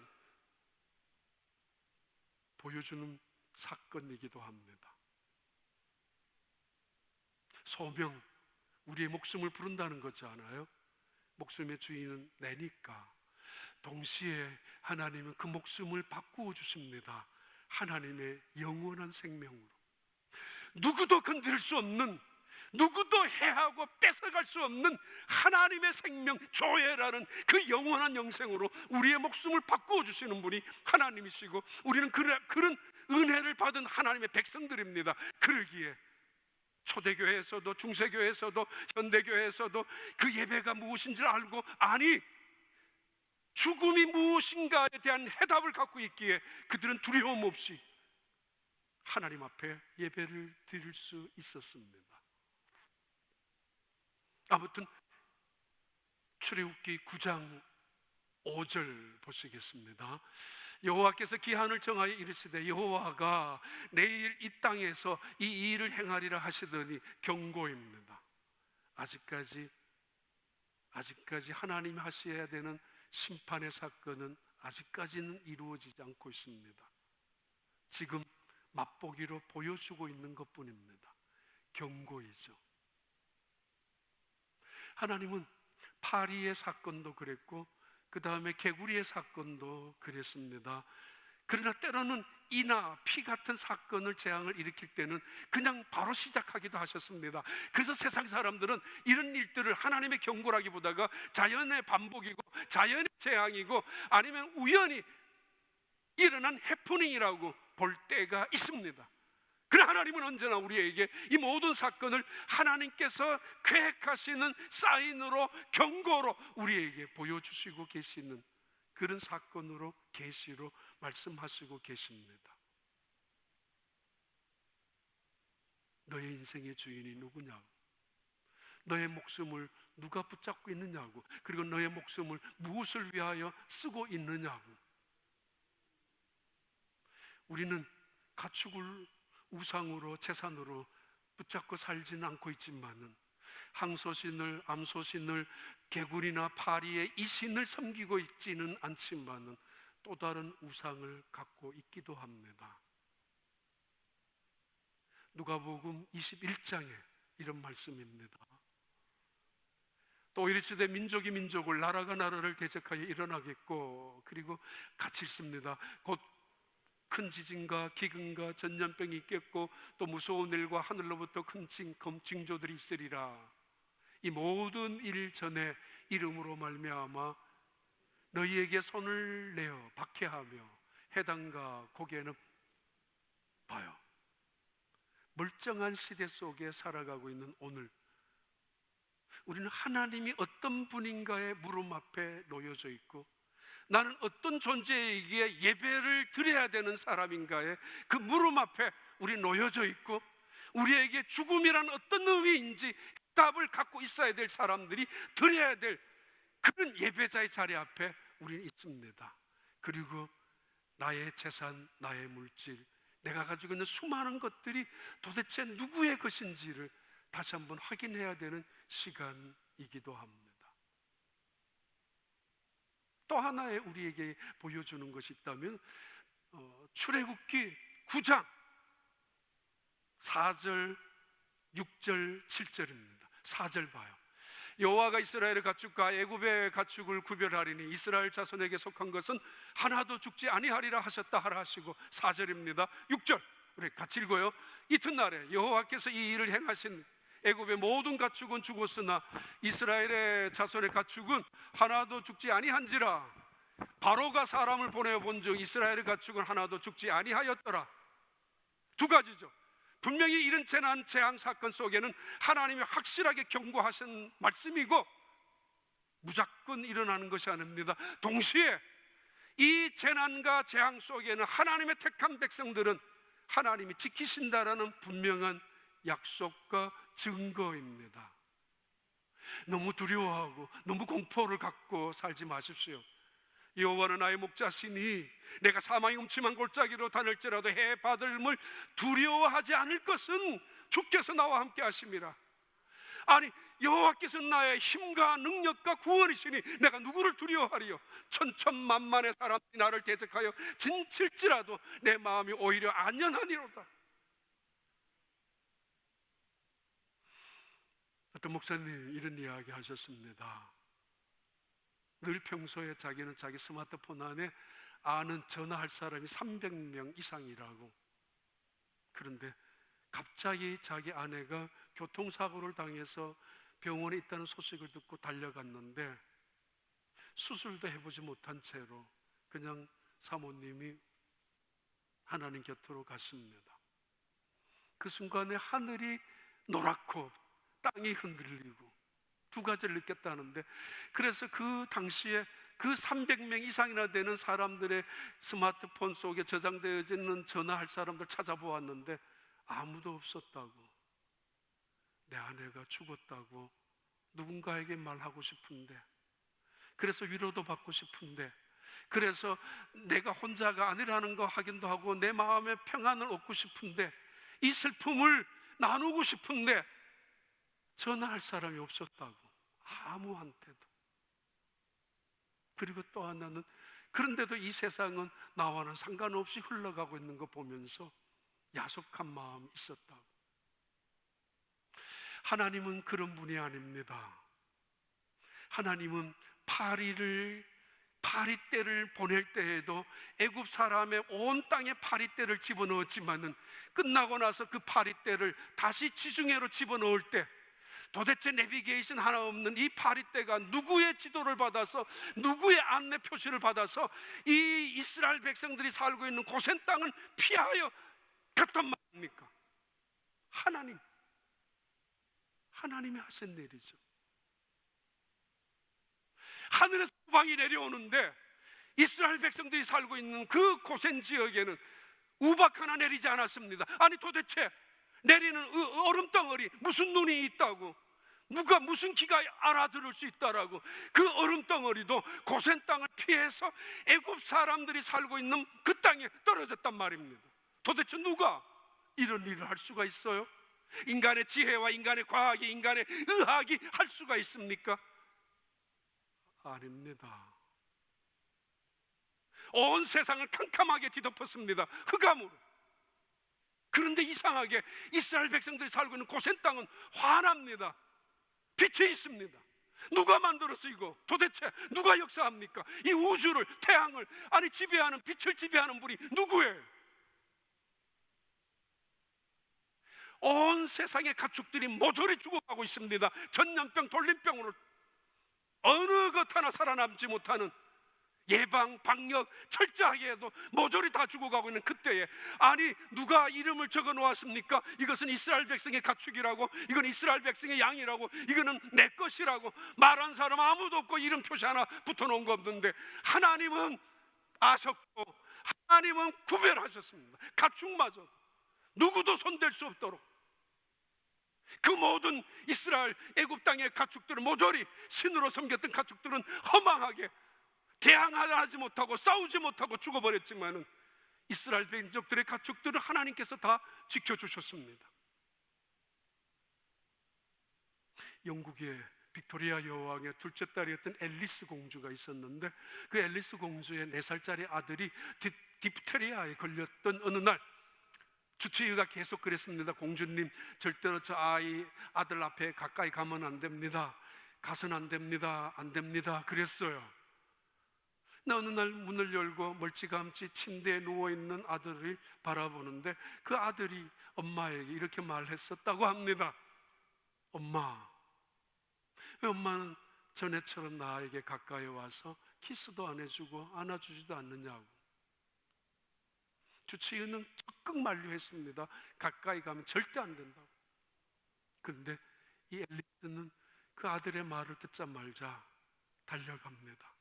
보여주는 사건이기도 합니다. 소명, 우리의 목숨을 부른다는 거지 않아요? 목숨의 주인은 내니까 동시에 하나님은 그 목숨을 바꾸어 주십니다. 하나님의 영원한 생명으로. 누구도 건드릴 수 없는, 누구도 해하고 뺏어갈 수 없는 하나님의 생명, 조회라는 그 영원한 영생으로 우리의 목숨을 바꾸어 주시는 분이 하나님이시고, 우리는 그런 은혜를 받은 하나님의 백성들입니다. 그러기에 초대교회에서도 중세교회에서도 현대교회에서도 그 예배가 무엇인지를 알고, 아니 죽음이 무엇인가에 대한 해답을 갖고 있기에 그들은 두려움 없이 하나님 앞에 예배를 드릴 수 있었습니다. 아무튼 출애굽기 9장 5절 보시겠습니다. 여호와께서 기한을 정하여 이르시되 여호와가 내일 이 땅에서 이 일을 행하리라 하시더니, 경고입니다. 아직까지 하나님이 하셔야 되는 심판의 사건은 아직까지는 이루어지지 않고 있습니다. 지금 맛보기로 보여주고 있는 것뿐입니다. 경고이죠. 하나님은 파리의 사건도 그랬고 그 다음에 개구리의 사건도 그랬습니다. 그러나 때로는 이나 피 같은 사건을, 재앙을 일으킬 때는 그냥 바로 시작하기도 하셨습니다. 그래서 세상 사람들은 이런 일들을 하나님의 경고라기보다가 자연의 반복이고 자연의 재앙이고 아니면 우연히 일어난 해프닝이라고 볼 때가 있습니다. 그러나 하나님은 언제나 우리에게 이 모든 사건을 하나님께서 계획하시는 사인으로, 경고로 우리에게 보여주시고 계시는 그런 사건으로, 계시로 말씀하시고 계십니다. 너의 인생의 주인이 누구냐고, 너의 목숨을 누가 붙잡고 있느냐고, 그리고 너의 목숨을 무엇을 위하여 쓰고 있느냐고. 우리는 가축을 우상으로 재산으로 붙잡고 살지는 않고 있지만은 항소신을, 암소신을, 개구리나 파리의 이 신을 섬기고 있지는 않지만은 또 다른 우상을 갖고 있기도 합니다. 누가복음 21장에 이런 말씀입니다. 또 이르시되 민족이 민족을, 나라가 나라를 대적하여 일어나겠고, 그리고 같이 있습니다. 곧 큰 지진과 기근과 전염병이 있겠고 또 무서운 일과 하늘로부터 큰 징조들이 있으리라. 이 모든 일 전에 이름으로 말미암아 너희에게 손을 내어 박해하며 해당과 고개는 봐요. 멀쩡한 시대 속에 살아가고 있는 오늘, 우리는 하나님이 어떤 분인가의 물음 앞에 놓여져 있고, 나는 어떤 존재에게 예배를 드려야 되는 사람인가에 그 물음 앞에 우리 놓여져 있고, 우리에게 죽음이란 어떤 의미인지 답을 갖고 있어야 될 사람들이 드려야 될 그런 예배자의 자리 앞에 우리는 있습니다. 그리고 나의 재산, 나의 물질, 내가 가지고 있는 수많은 것들이 도대체 누구의 것인지를 다시 한번 확인해야 되는 시간이기도 합니다. 또 하나의 우리에게 보여주는 것이 있다면 출애굽기 9장 4절, 6절, 7절입니다. 4절 봐요. 여호와가 이스라엘의 가축과 애굽의 가축을 구별하리니 이스라엘 자손에게 속한 것은 하나도 죽지 아니하리라 하셨다 하라 하시고, 4절입니다. 6절 우리 같이 읽어요. 이튿날에 여호와께서 이 일을 행하신 애굽의 모든 가축은 죽었으나 이스라엘의 자손의 가축은 하나도 죽지 아니한지라. 바로가 사람을 보내어 본즉 이스라엘의 가축은 하나도 죽지 아니하였더라. 두 가지죠. 분명히 이런 재난 재앙 사건 속에는 하나님이 확실하게 경고하신 말씀이고 무조건 일어나는 것이 아닙니다. 동시에 이 재난과 재앙 속에는 하나님의 택한 백성들은 하나님이 지키신다라는 분명한 약속과 증거입니다. 너무 두려워하고 너무 공포를 갖고 살지 마십시오. 여호와는 나의 목자시니 내가 사망의 음침한 골짜기로 다닐지라도 해 바들물 두려워하지 않을 것은 주께서 나와 함께 하심이라. 아니, 여호와께서는 나의 힘과 능력과 구원이시니 내가 누구를 두려워하리요? 천천만만의 사람들이 나를 대적하여 진칠지라도 내 마음이 오히려 안연하니로다. 어떤 목사님이 이런 이야기 하셨습니다. 늘 평소에 자기는 자기 스마트폰 안에 아는 전화할 사람이 300명 이상이라고. 그런데 갑자기 자기 아내가 교통사고를 당해서 병원에 있다는 소식을 듣고 달려갔는데 수술도 해보지 못한 채로 그냥 사모님이 하나님 곁으로 갔습니다. 그 순간에 하늘이 노랗고 땅이 흔들리고 두 가지를 느꼈다는데, 그래서 그 당시에 그 300명 이상이나 되는 사람들의 스마트폰 속에 저장되어 있는 전화할 사람들 찾아보았는데 아무도 없었다고. 내 아내가 죽었다고 누군가에게 말하고 싶은데, 그래서 위로도 받고 싶은데, 그래서 내가 혼자가 아니라는 거 확인도 하고 내 마음의 평안을 얻고 싶은데, 이 슬픔을 나누고 싶은데 전화할 사람이 없었다고. 아무한테도. 그리고 또 하나는, 그런데도 이 세상은 나와는 상관없이 흘러가고 있는 거 보면서 야속한 마음이 있었다고. 하나님은 그런 분이 아닙니다. 하나님은 파리떼를 보낼 때에도 애굽 사람의 온 땅에 파리떼를 집어넣었지만은 끝나고 나서 그 파리떼를 다시 지중해로 집어넣을 때 도대체 내비게이션 하나 없는 이 파리떼가 누구의 지도를 받아서, 누구의 안내 표시를 받아서 이 이스라엘 백성들이 살고 있는 고센 땅을 피하여 갔단 말입니까? 하나님이 하신 일이죠. 하늘에서 우박이 내려오는데 이스라엘 백성들이 살고 있는 그 고센 지역에는 우박 하나 내리지 않았습니다. 아니, 도대체 내리는 얼음덩어리, 무슨 눈이 있다고, 누가 무슨 귀가 알아들을 수 있다라고. 그 얼음덩어리도 고센 땅을 피해서 애굽 사람들이 살고 있는 그 땅에 떨어졌단 말입니다. 도대체 누가 이런 일을 할 수가 있어요? 인간의 지혜와 인간의 과학이, 인간의 의학이 할 수가 있습니까? 아닙니다. 온 세상을 캄캄하게 뒤덮었습니다. 흑암으로. 그런데 이상하게 이스라엘 백성들이 살고 있는 고센 땅은 환합니다. 빛이 있습니다. 누가 만들었어 이거? 도대체 누가 역사합니까? 이 우주를, 태양을 지배하는, 빛을 지배하는 분이 누구예요? 온 세상의 가축들이 모조리 죽어가고 있습니다. 전염병, 돌림병으로 어느 것 하나 살아남지 못하는, 예방, 방역 철저하게 해도 모조리 다 죽어가고 있는 그때에 누가 이름을 적어 놓았습니까? 이것은 이스라엘 백성의 가축이라고, 이건 이스라엘 백성의 양이라고, 이거는 내 것이라고 말한 사람 아무도 없고 이름 표시 하나 붙여놓은 거 없는데, 하나님은 아셨고 하나님은 구별하셨습니다. 가축마저 누구도 손댈 수 없도록 그 모든 이스라엘 애굽 땅의 가축들은, 모조리 신으로 섬겼던 가축들은 허망하게 대항하지 못하고 싸우지 못하고 죽어버렸지만은 이스라엘 민족들의 가축들을 하나님께서 다 지켜주셨습니다. 영국의 빅토리아 여왕의 둘째 딸이었던 앨리스 공주가 있었는데, 그 앨리스 공주의 4살짜리 아들이 디프테리아에 걸렸던 어느 날 주치의가 계속 그랬습니다. 공주님, 절대로 저 아들 앞에 가까이 가면 안 됩니다. 가서는 안 됩니다. 안 됩니다. 그랬어요. 어느 날 문을 열고 멀찌감치 침대에 누워있는 아들을 바라보는데, 그 아들이 엄마에게 이렇게 말했었다고 합니다. 엄마, 왜 엄마는 전에처럼 나에게 가까이 와서 키스도 안 해주고 안아주지도 않느냐고. 주치의는 적극 만류했습니다. 가까이 가면 절대 안 된다고. 그런데 이 앨리스는 그 아들의 말을 듣자마자 달려갑니다.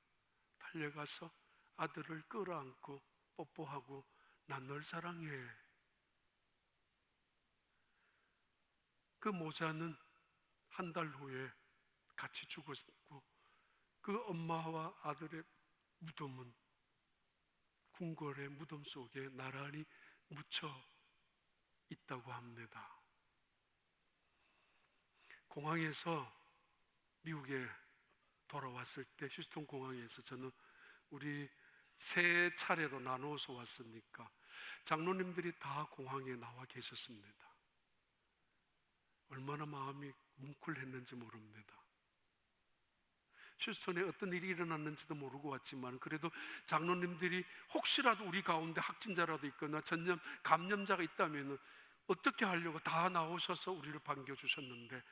달려가서 아들을 끌어안고 뽀뽀하고, 난 널 사랑해. 그 모자는 한 달 후에 같이 죽었고, 그 엄마와 아들의 무덤은 궁궐의 무덤 속에 나란히 묻혀 있다고 합니다. 공항에서 미국에 돌아왔을 때, 휴스턴 공항에서 저는 우리 3차례로 나누어서 왔으니까 장로님들이 다 공항에 나와 계셨습니다. 얼마나 마음이 뭉클했는지 모릅니다. 휴스턴에 어떤 일이 일어났는지도 모르고 왔지만, 그래도 장로님들이 혹시라도 우리 가운데 확진자라도 있거나 전염 감염자가 있다면 어떻게 하려고 다 나오셔서 우리를 반겨주셨는데,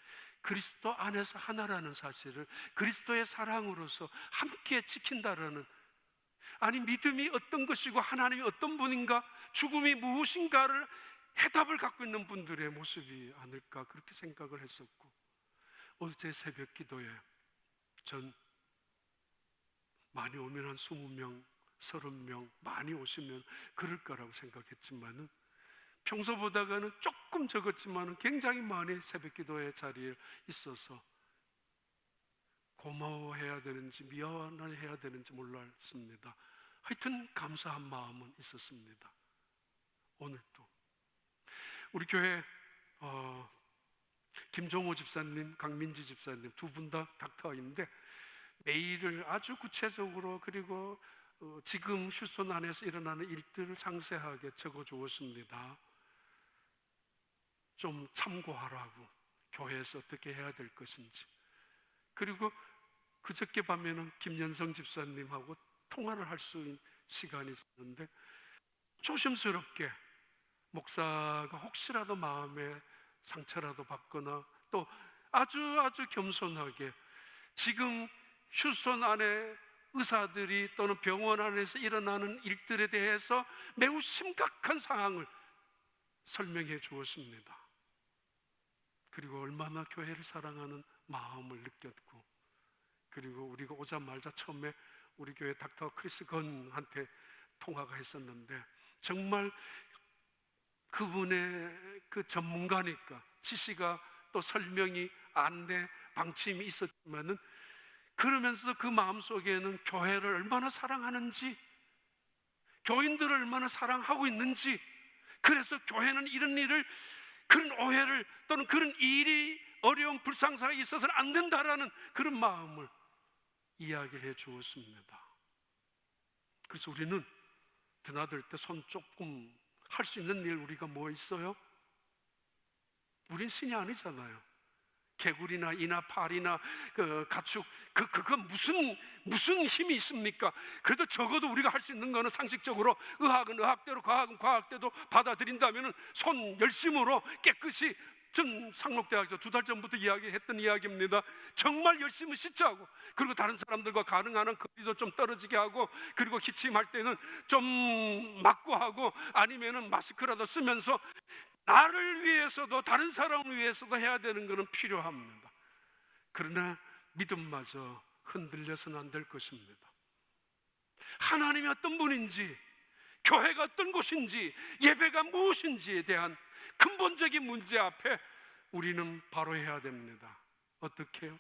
그리스도 안에서 하나라는 사실을 그리스도의 사랑으로서 함께 지킨다라는, 믿음이 어떤 것이고 하나님이 어떤 분인가, 죽음이 무엇인가를 해답을 갖고 있는 분들의 모습이 아닐까, 그렇게 생각을 했었고, 어제 새벽 기도에 전 많이 오면 한 20명, 30명, 많이 오시면 그럴 거라고 생각했지만은, 평소보다는 조금 적었지만 굉장히 많이 새벽 기도의 자리에 있어서 고마워해야 되는지 미안해야 되는지 몰랐습니다. 하여튼 감사한 마음은 있었습니다. 오늘도 우리 교회 김종호 집사님, 강민지 집사님 두 분 다 닥터인데, 매일을 아주 구체적으로, 그리고 지금 휴스턴 안에서 일어나는 일들을 상세하게 적어 주었습니다. 좀 참고하라고, 교회에서 어떻게 해야 될 것인지. 그리고 그저께 밤에는 김연성 집사님하고 통화를 할 수 있는 시간이 있었는데, 조심스럽게 목사가 혹시라도 마음에 상처라도 받거나, 또 아주 겸손하게 지금 휴스턴 안에 의사들이 또는 병원 안에서 일어나는 일들에 대해서 매우 심각한 상황을 설명해 주었습니다. 그리고 얼마나 교회를 사랑하는 마음을 느꼈고, 그리고 우리가 오자마자 처음에 우리 교회 닥터 크리스 건한테 통화가 했었는데, 정말 그분의 그 전문가니까 지시가 또 설명이 안내 방침이 있었지만은, 그러면서도 그 마음속에는 교회를 얼마나 사랑하는지, 교인들을 얼마나 사랑하고 있는지, 그래서 교회는 이런 일을, 그런 오해를 또는 그런 일이 어려운 불상사가 있어서는 안 된다라는 그런 마음을 이야기를 해 주었습니다. 그래서 우리는 드나들 때 손 조금 할 수 있는 일, 우리가 뭐 있어요? 우린 신이 아니잖아요. 개구리나 이나 팔이나 그 가축, 그건 무슨 힘이 있습니까? 그래도 적어도 우리가 할 수 있는 거는 상식적으로 의학은 의학대로, 과학은 과학대로 받아들인다면 손 열심으로 깨끗이, 전 상록대학에서 2달 전부터 이야기했던 이야기입니다. 정말 열심히 씻자고, 그리고 다른 사람들과 가능한 한 거리도 좀 떨어지게 하고, 그리고 기침할 때는 좀 막고 하고, 아니면은 마스크라도 쓰면서 나를 위해서도 다른 사람을 위해서도 해야 되는 것은 필요합니다. 그러나 믿음마저 흔들려서는 안 될 것입니다. 하나님이 어떤 분인지, 교회가 어떤 곳인지, 예배가 무엇인지에 대한 근본적인 문제 앞에 우리는 바로 해야 됩니다. 어떻게 해요?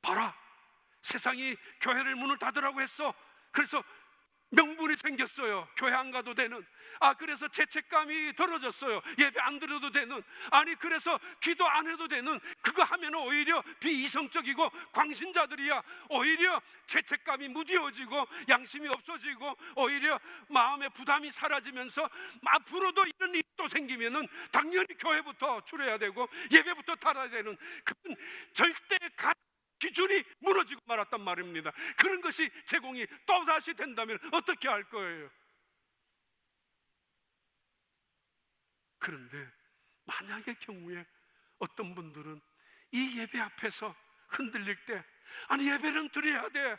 봐라, 세상이 교회를 문을 닫으라고 했어. 그래서 명분이 생겼어요. 교회 안 가도 되는. 그래서 죄책감이 덜어졌어요. 예배 안 드려도 되는. 그래서 기도 안 해도 되는. 그거 하면 오히려 비이성적이고 광신자들이야. 오히려 죄책감이 무뎌지고 양심이 없어지고 오히려 마음의 부담이 사라지면서 앞으로도 이런 일이 또 생기면은 당연히 교회부터 줄여야 되고 예배부터 달아야 되는, 그건 절대 기준이 무너지고 말았단 말입니다. 그런 것이 제공이 또다시 된다면 어떻게 할 거예요? 그런데 만약의 경우에 어떤 분들은 이 예배 앞에서 흔들릴 때, 예배는 드려야 돼,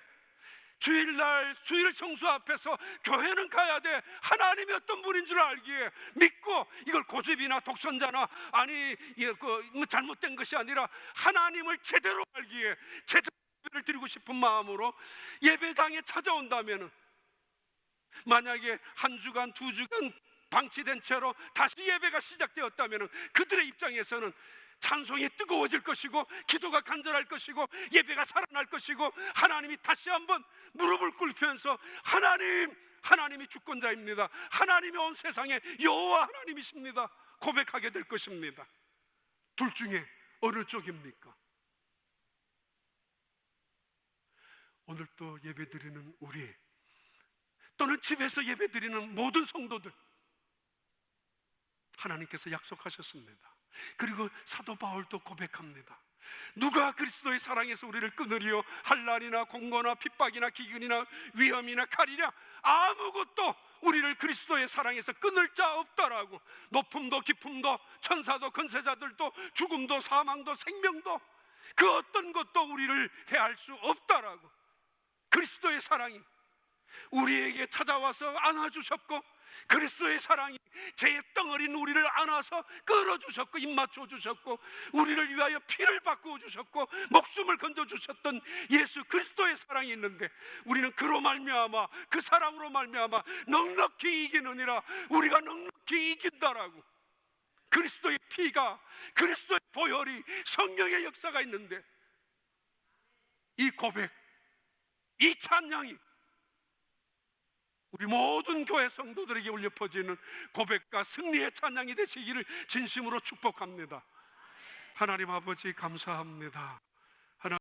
주일날 주일 성수 앞에서 교회는 가야 돼, 하나님이 어떤 분인 줄 알기에 믿고, 이걸 고집이나 독선자나 잘못된 것이 아니라 하나님을 제대로 알기에 제대로 예배를 드리고 싶은 마음으로 예배당에 찾아온다면, 만약에 1주간 2주간 방치된 채로 다시 예배가 시작되었다면 그들의 입장에서는 찬송이 뜨거워질 것이고 기도가 간절할 것이고 예배가 살아날 것이고, 하나님이 다시 한번 무릎을 꿇으면서 하나님이 주권자입니다, 하나님이 온 세상의 여호와 하나님이십니다 고백하게 될 것입니다. 둘 중에 어느 쪽입니까? 오늘 또 예배드리는 우리, 또는 집에서 예배드리는 모든 성도들, 하나님께서 약속하셨습니다. 그리고 사도 바울도 고백합니다. 누가 그리스도의 사랑에서 우리를 끊으리요? 환난이나 공고나 핍박이나 기근이나 위험이나 칼이냐? 아무것도 우리를 그리스도의 사랑에서 끊을 자 없다라고. 높음도 깊음도 천사도 권세자들도 죽음도 사망도 생명도 그 어떤 것도 우리를 해할 수 없다라고. 그리스도의 사랑이 우리에게 찾아와서 안아주셨고, 그리스도의 사랑이 죄의 덩어리인 우리를 안아서 끌어주셨고 입맞춰주셨고, 우리를 위하여 피를 바꾸어 주셨고 목숨을 건져주셨던 예수 그리스도의 사랑이 있는데, 우리는 그로 말미암아, 그 사랑으로 말미암아 넉넉히 이기느니라. 우리가 넉넉히 이긴다라고. 그리스도의 피가, 그리스도의 보혈이, 성령의 역사가 있는데, 이 고백, 이 찬양이 우리 모든 교회 성도들에게 울려 퍼지는 고백과 승리의 찬양이 되시기를 진심으로 축복합니다. 하나님 아버지 감사합니다.